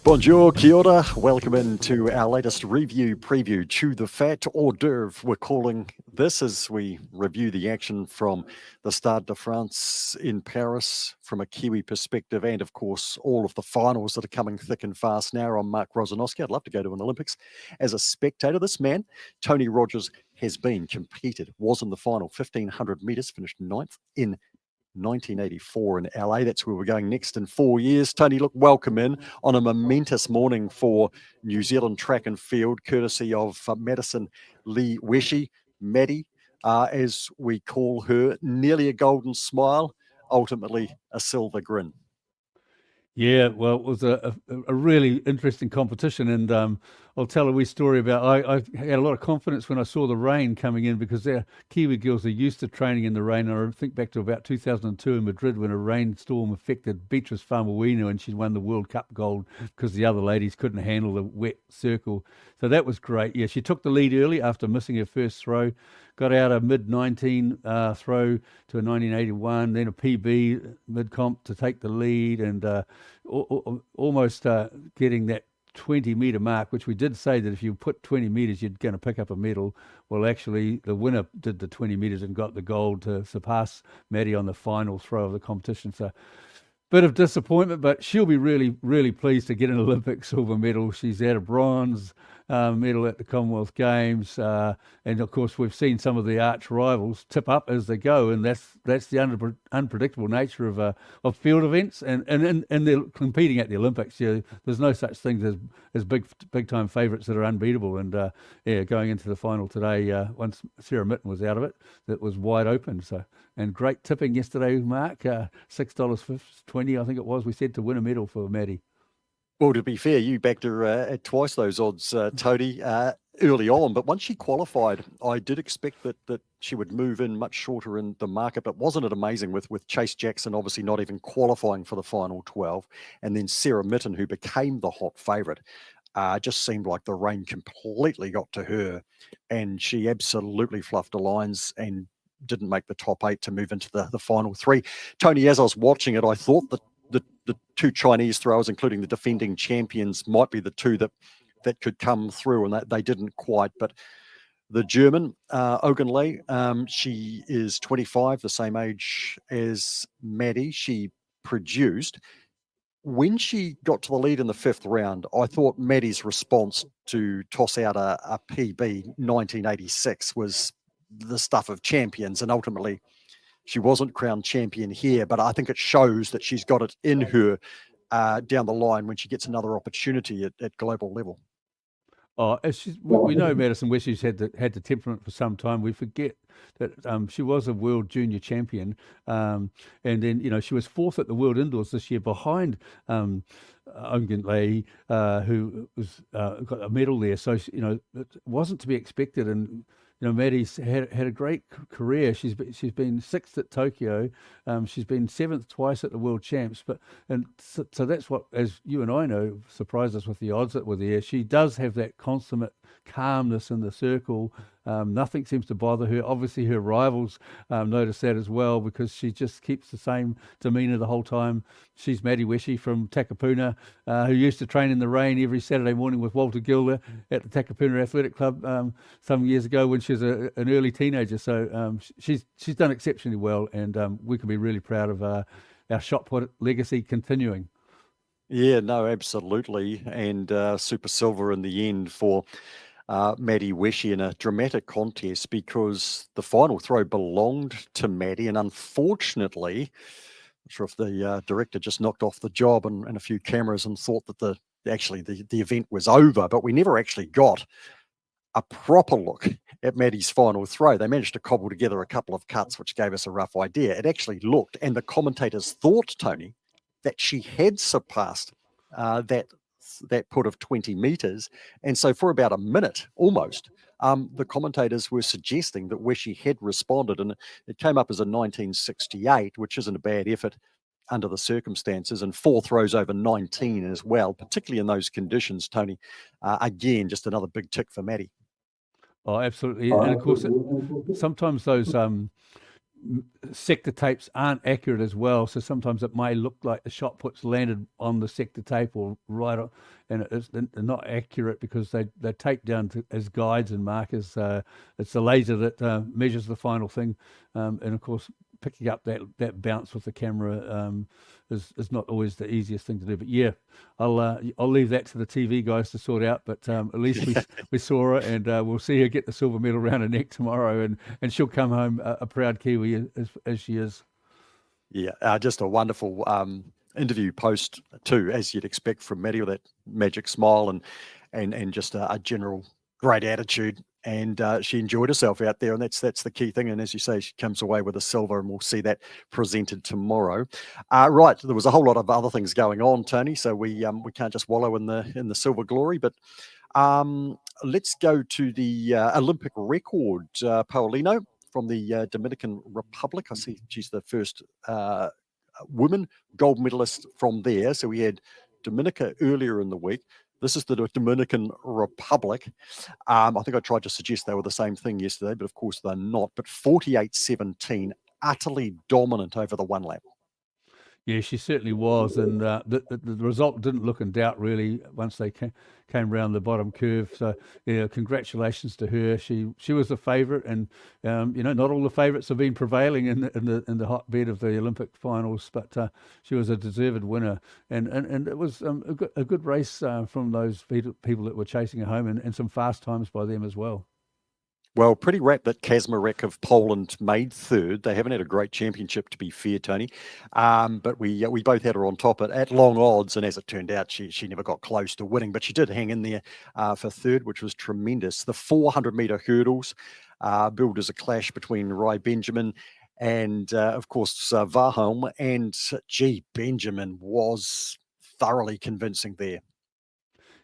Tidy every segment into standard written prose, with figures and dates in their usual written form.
Bonjour, kia ora. Welcome into our latest preview to the F.A.T Hors d'oeuvre. We're calling this as we review the action from the Stade de France in Paris from a Kiwi perspective, and of course, all of the finals that are coming thick and fast now. I'm Mark Rosanowski. I'd love to go to an Olympics as a spectator. This man, Tony Rogers, was in the final 1500 metres, finished ninth in 1984 in LA. That's where we're going next in 4 years. Tony, look, welcome in on a momentous morning for New Zealand track and field, courtesy of Maddi Wesche, Maddi, as we call her, nearly a golden smile, ultimately a silver grin. Yeah, well, it was a really interesting competition, and I'll tell a wee story about. I had a lot of confidence when I saw the rain coming in because our Kiwi girls are used to training in the rain. I think back to about 2002 in Madrid when a rainstorm affected Beatrice Famawina and she won the World Cup gold because the other ladies couldn't handle the wet circle. So that was great. Yeah, she took the lead early after missing her first throw. Got out a mid-19 throw to a 1981, then a PB mid-comp to take the lead, and almost getting that 20-metre mark, which we did say that if you put 20 metres, you're going to pick up a medal. Well, actually, the winner did the 20 metres and got the gold to surpass Maddi on the final throw of the competition. So bit of disappointment, but she'll be really, really pleased to get an Olympic silver medal. She's had a bronze medal at the Commonwealth Games, and of course we've seen some of the arch rivals tip up as they go, and that's the unpredictable nature of field events, and they're competing at the Olympics. Yeah, there's no such things as big time favourites that are unbeatable, and going into the final today, once Sarah Mitten was out of it, it was wide open. So, and great tipping yesterday, Mark, $6.20 I think it was. We said to win a medal for Maddi. Well, to be fair, you backed her at twice those odds, Tony, early on. But once she qualified, I did expect that she would move in much shorter in the market. But wasn't it amazing with Chase Jackson obviously not even qualifying for the final 12, and then Sarah Mitten, who became the hot favourite, just seemed like the rain completely got to her, and she absolutely fluffed the lines and didn't make the top 8 to move into the final 3. Tony, as I was watching it, I thought that the two Chinese throwers, including the defending champions, might be the two that could come through, and that they didn't quite. But the German, Ogunlei, she is 25, the same age as Maddi. She produced. When she got to the lead in the 5th round, I thought Maddi's response to toss out a PB 1986 was the stuff of champions, and ultimately she wasn't crowned champion here, but I think it shows that she's got it in her down the line when she gets another opportunity at global level. Oh, we know Madison Wesche had the temperament for some time. We forget that she was a world junior champion, and then she was 4th at the World Indoors this year behind Ogunlei, who was got a medal there. So it wasn't to be expected, and Maddi's had a great career. She's been 6th at Tokyo. She's been 7th twice at the World Champs. So that's what, as you and I know, surprised us with the odds that were there. She does have that consummate calmness in the circle. Nothing seems to bother her. Obviously, her rivals notice that as well because she just keeps the same demeanour the whole time. She's Maddi Wesche from Takapuna, who used to train in the rain every Saturday morning with Walter Gilder at the Takapuna Athletic Club some years ago when she was an early teenager. So she's done exceptionally well, and we can be really proud of our shot put legacy continuing. Yeah, no, absolutely. And super silver in the end for Maddi Wesche in a dramatic contest because the final throw belonged to Maddi, and unfortunately, I'm sure if the director just knocked off the job and a few cameras and thought that the event was over, but we never actually got a proper look at Maddi's final throw. They managed to cobble together a couple of cuts, which gave us a rough idea. It actually looked, and the commentators thought, Tony, that she had surpassed that put of 20 metres. And so for about a minute, almost, the commentators were suggesting that Wesche had responded, and it came up as a 1968, which isn't a bad effort under the circumstances, and 4 throws over 19 as well, particularly in those conditions, Tony. Again, just another big tick for Maddi. Oh, absolutely. And of course, sometimes those sector tapes aren't accurate as well. So sometimes it may look like the shot put's landed on the sector tape or right on, and they're not accurate because they're taped down as guides and markers. It's the laser that measures the final thing, and of course picking up that bounce with the camera is not always the easiest thing to do. But yeah, I'll leave that to the TV guys to sort out. But at least we saw her, and we'll see her get the silver medal around her neck tomorrow, and she'll come home a proud Kiwi as she is. Yeah, just a wonderful interview post too, as you'd expect from Maddi, with that magic smile and just a general great attitude. And she enjoyed herself out there, and that's the key thing. And as you say, she comes away with a silver, and we'll see that presented tomorrow. Right, there was a whole lot of other things going on, Tony. So we can't just wallow in the silver glory, but let's go to the Olympic record, Paulino from the Dominican Republic. I see she's the first woman gold medalist from there. So we had Dominica earlier in the week. This is the Dominican Republic. I think I tried to suggest they were the same thing yesterday, but of course they're not. But 48-17, utterly dominant over the one lap. Yeah, she certainly was, and the result didn't look in doubt really once they came around the bottom curve. So yeah, congratulations to her. She was the favourite, and not all the favourites have been prevailing in the hotbed of the Olympic finals, but she was a deserved winner, and it was a good race from those people that were chasing her home, and some fast times by them as well. Well, pretty rap that Kazmarek of Poland made third. They haven't had a great championship, to be fair, Tony. But we both had her on top at long odds, and as it turned out, she never got close to winning, but she did hang in there for third, which was tremendous. The 400-meter hurdles billed as a clash between Rai Benjamin and, of course, Varholm. And, gee, Benjamin was thoroughly convincing there.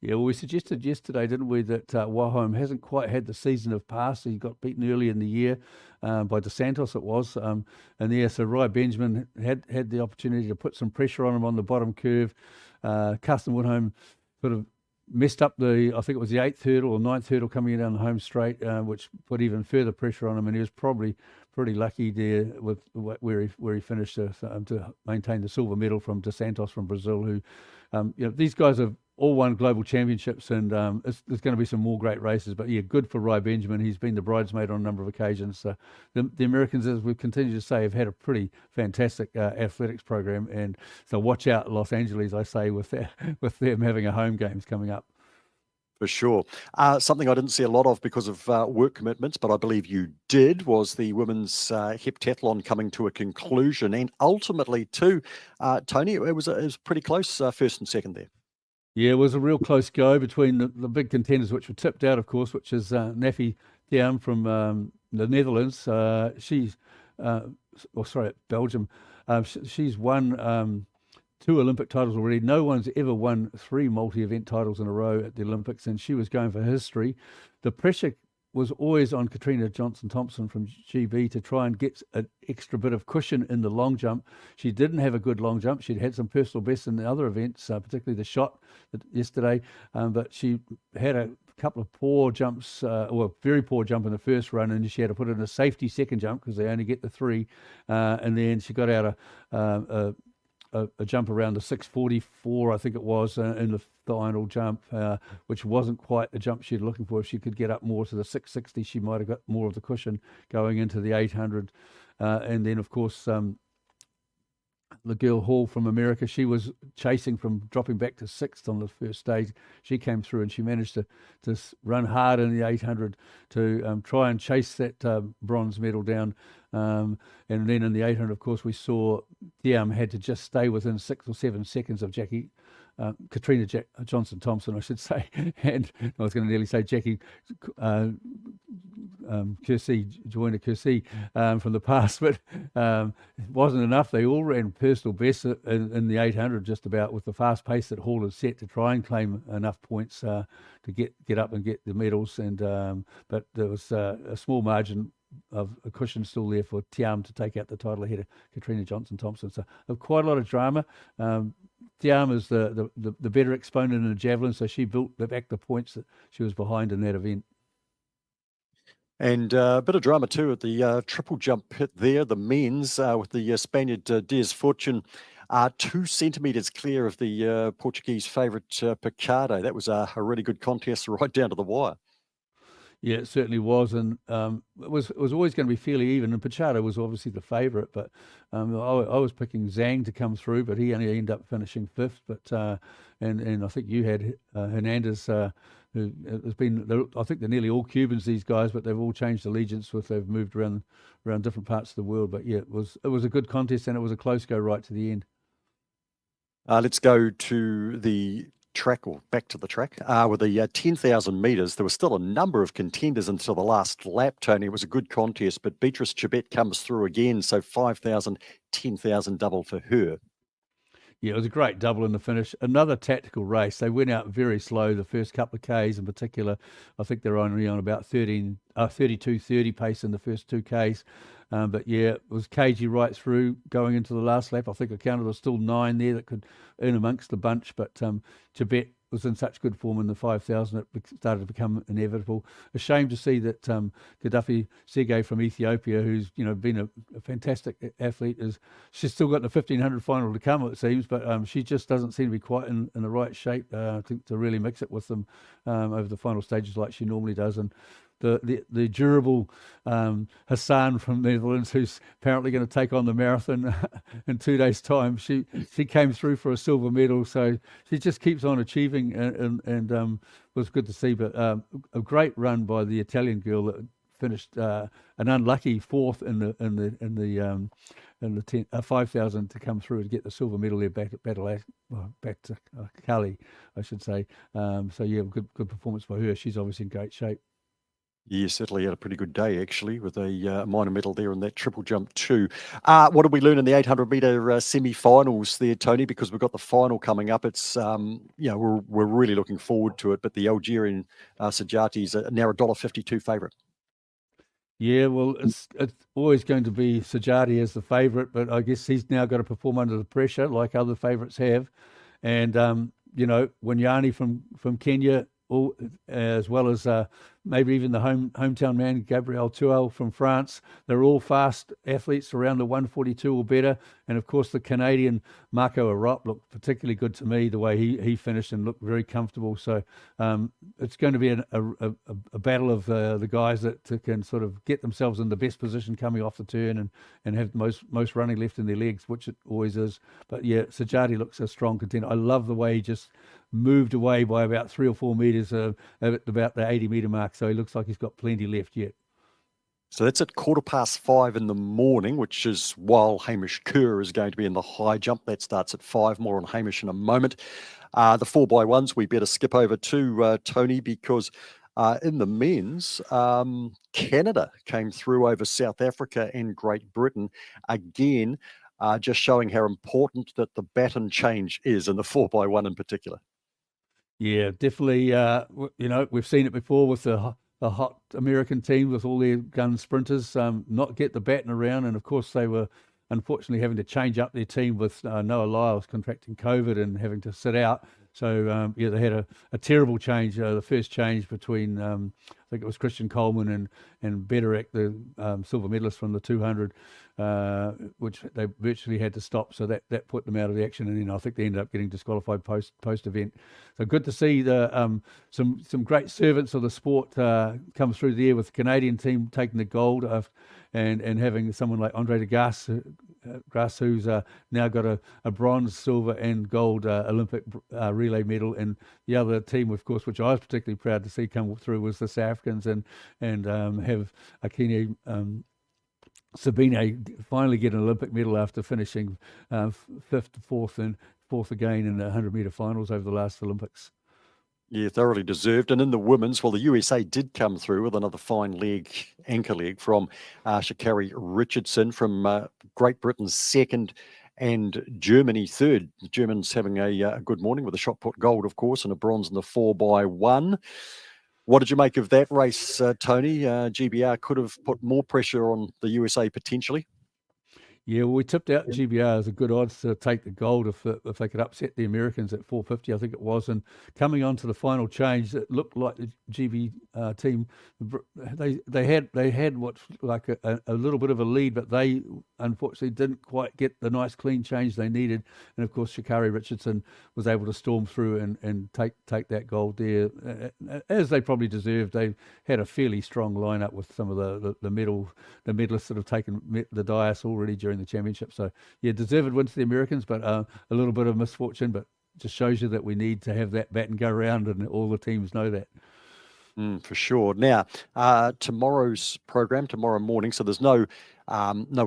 Yeah, well, we suggested yesterday, didn't we, that Wahome hasn't quite had the season of past. He got beaten early in the year by DeSantos, it was. And yeah, so Rai Benjamin had the opportunity to put some pressure on him on the bottom curve. Carsten Woodhome sort of messed up I think it was the 8th hurdle or 9th hurdle coming down the home straight, which put even further pressure on him. And he was probably pretty lucky there with where he finished to maintain the silver medal from DeSantos from Brazil, who, these guys have all won global championships, and there's going to be some more great races. But yeah, good for Rai Benjamin. He's been the bridesmaid on a number of occasions. So the Americans, as we continue to say, have had a pretty fantastic athletics program, and so watch out, Los Angeles, I say, with them having a home games coming up. For sure. Something I didn't see a lot of because of work commitments, but I believe you did, was the women's heptathlon coming to a conclusion. And ultimately, too, Tony, it was pretty close, first and second there. Yeah, it was a real close go between the big contenders, which were tipped out, of course, which is Nafi Thiam from the Netherlands. Belgium. She's won 2 Olympic titles already. No one's ever won 3 multi-event titles in a row at the Olympics, and she was going for history. The pressure was always on Katrina Johnson-Thompson from GB to try and get an extra bit of cushion in the long jump. She didn't have a good long jump. She'd had some personal bests in the other events, particularly the shot yesterday, but she had a couple of poor jumps, or a very poor jump in the first run, and she had to put in a safety second jump because they only get the 3, and then she got out a jump around the 6:44, I think it was, in the final jump, which wasn't quite the jump she'd looking for. If she could get up more to the 660, she might have got more of the cushion going into the 800. And then, of course, the girl Hall from America, she was chasing from dropping back to 6th on the first stage. She came through and she managed to run hard in the 800 to try and chase that bronze medal down. And then in the 800, of course, we saw Thiam had to just stay within 6 or 7 seconds of Katrina Johnson-Thompson, I should say. And I was going to nearly say Jackie Joyner Kersey from the past, but it wasn't enough. They all ran personal bests in the 800 just about, with the fast pace that Hall had set to try and claim enough points to get up and get the medals. And but there was a small margin of a cushion still there for Thiam to take out the title ahead of Katrina Johnson-Thompson. So quite a lot of drama. Thiam is the better exponent in the javelin, so she built back the points that she was behind in that event. And a bit of drama too at the triple jump pit there, the men's, with the Spaniard Dias Fortune 2 centimetres clear of the Portuguese favourite Picardo. That was a really good contest right down to the wire. Yeah, it certainly was, and it was always going to be fairly even. And Pachado was obviously the favourite, but I was picking Zhang to come through, but he only ended up finishing fifth. But and I think you had Hernandez, who has been. I think they're nearly all Cubans, these guys, but they've all changed allegiance they've moved around different parts of the world. But yeah, it was a good contest, and it was a close go right to the end. Let's go to the track, or back to the track, with the 10,000 metres. There were still a number of contenders until the last lap, Tony. It was a good contest, but Beatrice Chibet comes through again, so 5,000, 10,000 double for her. Yeah, it was a great double in the finish. Another tactical race. They went out very slow the first couple of Ks in particular. I think they're only on about 32:30 pace in the first 2 Ks. But yeah, it was cagey right through going into the last lap. I think I counted there was still 9 there that could in amongst the bunch. But Tibet was in such good form in the 5,000, it started to become inevitable. A shame to see that Gaddafi Sege from Ethiopia, who's been a fantastic athlete, she's still got the 1,500 final to come, it seems, but she just doesn't seem to be quite in the right shape to really mix it with them over the final stages like she normally does. And the durable Hassan from Netherlands, who's apparently going to take on the marathon in 2 days' time. She came through for a silver medal, so she just keeps on achieving, and was good to see. But a great run by the Italian girl that finished an unlucky fourth in the 5,000 to come through and get the silver medal there back to Cali, I should say. So yeah, good performance by her. She's obviously in great shape. Yeah, certainly had a pretty good day, actually, with a minor medal there in that triple jump too. What did we learn in the 800 metre semi-finals there, Tony? Because we've got the final coming up. It's we're really looking forward to it. But the Algerian Sajati's now $1.52 favourite. Yeah, well, it's always going to be Sajati as the favourite, but I guess he's now got to perform under the pressure like other favourites have. And Wanyani from Kenya, all, as well as maybe even the hometown man Gabriel Tuel from France. They're all fast athletes around the 142 or better. And of course, the Canadian Marco Arop looked particularly good to me the way he finished and looked very comfortable. So it's going to be a battle of the guys that can sort of get themselves in the best position coming off the turn and have most running left in their legs, which it always is. But yeah, Sajati looks a strong contender. I love the way he just moved away by about 3 or 4 meters at about the 80-meter mark. So he looks like he's got plenty left yet. So that's at 5:15 in the morning, which is while Hamish Kerr is going to be in the high jump. That starts at 5. More on Hamish in a moment. The 4x1s, we better skip over to Tony, because in the men's, Canada came through over South Africa and Great Britain. Again, just showing how important that the baton change is in the 4x1 in particular. Yeah, definitely. We've seen it before with the hot American team with all their gun sprinters not get the baton around. And of course, they were unfortunately having to change up their team with Noah Lyles contracting COVID and having to sit out. So, they had a terrible change, the first change between, I think it was Christian Coleman and Bederek, the silver medalist from the 200, which they virtually had to stop. So that put them out of the action. And then I think they ended up getting disqualified post-event. So good to see some great servants of the sport come through there with the Canadian team taking the gold and having someone like Andre de Grasse, who's now got a bronze, silver, and gold Olympic relay medal. And the other team, of course, which I was particularly proud to see come through, was the South Africans and have Akini Sabine finally get an Olympic medal after finishing fifth, fourth, and fourth again in the 100-meter finals over the last Olympics. Yeah, thoroughly deserved. And in the women's, well, the USA did come through with another fine anchor leg from Sha'Carri Richardson, from Great Britain second and Germany third. The Germans having a good morning with a shot put gold, of course, and a bronze in the 4x1. What did you make of that race, Tony? GBR could have put more pressure on the USA potentially. Yeah, well, we tipped out GBR as a good odds to take the gold if they could upset the Americans at 450, I think it was. And coming on to the final change, it looked like the GB team they had what's like a little bit of a lead, but they unfortunately didn't quite get the nice clean change they needed. And of course, Sha'Carri Richardson was able to storm through and take that gold there, as they probably deserved. They had a fairly strong lineup with some of the medalists that have taken the dais already during the championship. So yeah, deserved win to the Americans, but a little bit of misfortune. But just shows you that we need to have that bat and go round, and all the teams know that. For sure. Now, tomorrow's program, tomorrow morning, so there's no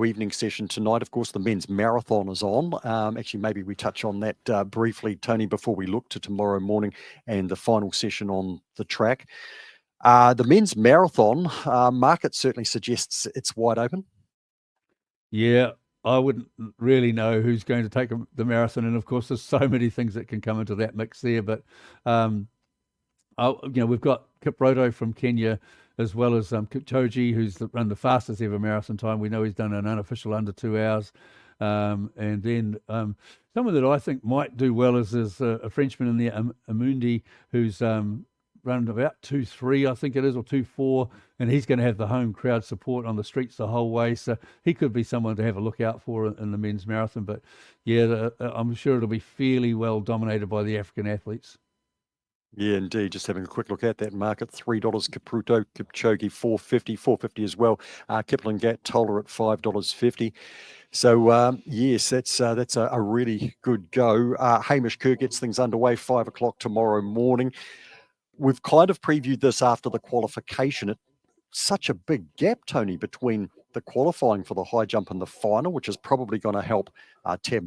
evening session tonight. Of course, the men's marathon is on. Actually, maybe we touch on that briefly, Tony, before we look to tomorrow morning and the final session on the track. The men's marathon market certainly suggests it's wide open. Yeah, I wouldn't really know who's going to take the marathon, and of course, there's so many things that can come into that mix there. But we've got Kipruto from Kenya, as well as Kipchoge, who's run the fastest ever marathon time. We know he's done an unofficial under 2 hours. And then someone that I think might do well is a Frenchman in there, Amundi, who's run about 2:3, I think it is, or 2:4, and he's going to have the home crowd support on the streets the whole way. So he could be someone to have a look out for in the men's marathon. But yeah, I'm sure it'll be fairly well dominated by the African athletes. Yeah, indeed. Just having a quick look at that market. $3 Kipruto, Kipchoge 450 as well. Kipling Gat Toller at $5.50. So yes, that's a really good go. Hamish Kerr gets things underway 5 o'clock tomorrow morning. We've kind of previewed this after the qualification. It's such a big gap, Tony, between the qualifying for the high jump and the final, which is probably going to help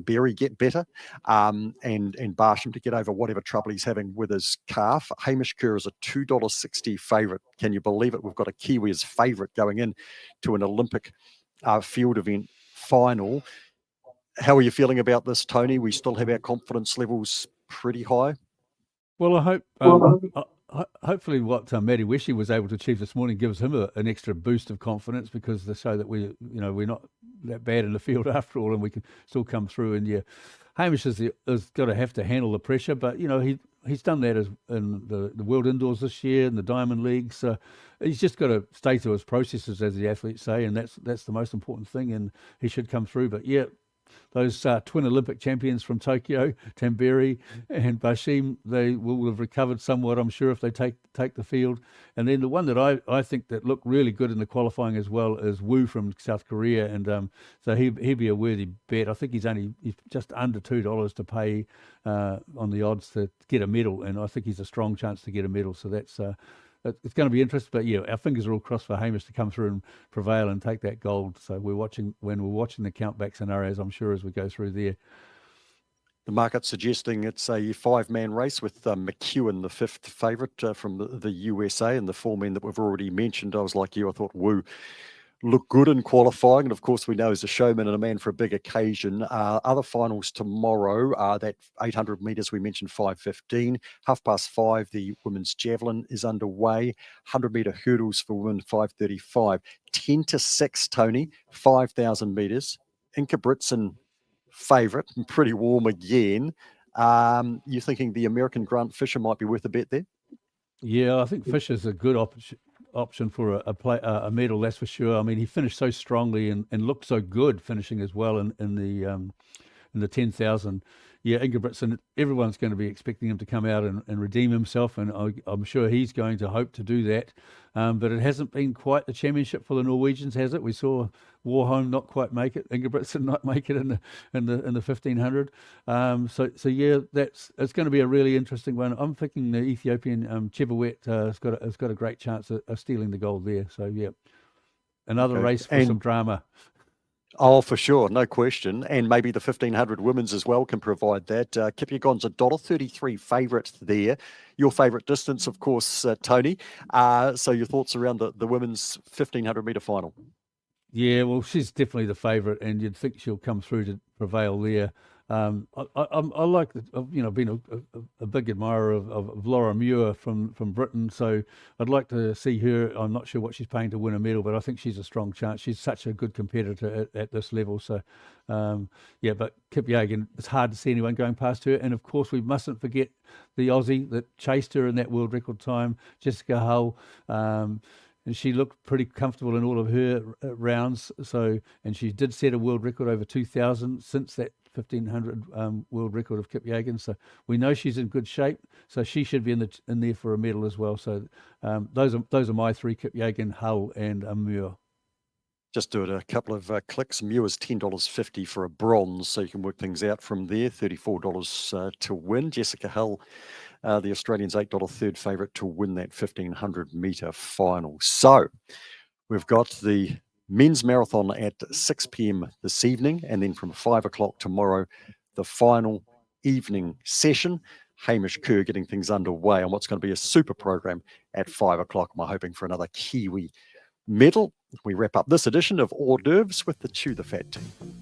Berry get better and Barsham to get over whatever trouble he's having with his calf. Hamish Kerr is a $2.60 favourite. Can you believe it? We've got a Kiwi as favourite going in to an Olympic field event final. How are you feeling about this, Tony? We still have our confidence levels pretty high. Well, I hope hopefully what Maddi Wesche was able to achieve this morning gives him an extra boost of confidence, because they show that we're not that bad in the field after all, and we can still come through. And yeah, Hamish has got to have to handle the pressure, but he's done that in the World Indoors this year and the Diamond League. So he's just got to stay to his processes, as the athletes say, and that's the most important thing. And he should come through. But yeah, those twin Olympic champions from Tokyo, Tamberi and Bashim, they will have recovered somewhat, I'm sure, if they take the field. And then the one that I think that looked really good in the qualifying as well is Wu from South Korea, and so he'd be a worthy bet. I think he's just under $2 to pay on the odds to get a medal, and I think he's a strong chance to get a medal. So that's it's going to be interesting. But yeah, our fingers are all crossed for Hamish to come through and prevail and take that gold. So we're watching the countback scenarios, I'm sure, as we go through there. The market's suggesting it's a 5-man race with McEwen, the fifth favourite from the USA, and the 4 men that we've already mentioned. I was like you, I thought Wu looked good in qualifying, and of course we know he's a showman and a man for a big occasion. Other finals tomorrow, that 800 metres we mentioned, 5:15. 5:30, the women's javelin is underway. 100-metre hurdles for women, 5:35. 10 to 6, Tony, 5,000 metres. Inka Britson favourite and pretty warm again. You thinking the American Grant Fisher might be worth a bet there? Yeah, I think Fisher's a good option for a medal, that's for sure. I mean, he finished so strongly and looked so good finishing as well in the 10,000. Yeah, Ingebrigtsen, everyone's going to be expecting him to come out and redeem himself, and I'm sure he's going to hope to do that. But it hasn't been quite the championship for the Norwegians, has it? We saw Warholm not quite make it, Ingebrigtsen not make it in the 1500. So yeah, it's going to be a really interesting one. I'm thinking the Ethiopian Chebawet has got a great chance of stealing the gold there. So yeah, another race for some drama. Oh, for sure, no question. And maybe the 1500 women's as well can provide that. Kipyegon's $1.33 favourite there. Your favourite distance, of course, Tony. So your thoughts around the women's 1500 metre final? Yeah, well, she's definitely the favourite, and you'd think she'll come through to prevail there. I like that. I've, been a big admirer of Laura Muir from Britain, so I'd like to see her. I'm not sure what she's paying to win a medal, but I think she's a strong chance. She's such a good competitor at this level. So, yeah, but Kipyagan, it's hard to see anyone going past her. And of course, we mustn't forget the Aussie that chased her in that world record time, Jessica Hull. And she looked pretty comfortable in all of her rounds. So, and she did set a world record over 2,000 since that 1,500 world record of Kipyagan. So we know she's in good shape. So she should be in there for a medal as well. So those are my three: Kipyagan, Hull, and Muir. Just do it a couple of clicks. Muir's $10.50 for a bronze, so you can work things out from there. $34 to win. Jessica Hull, the Australians, $8 third favourite to win that 1,500 metre final. So we've got the men's marathon at 6 p.m. this evening, and then from 5 o'clock tomorrow, the final evening session. Hamish Kerr getting things underway on what's going to be a super program at 5 o'clock. We're hoping for another Kiwi medal. We wrap up this edition of Hors d'oeuvres with the Chew the Fat team.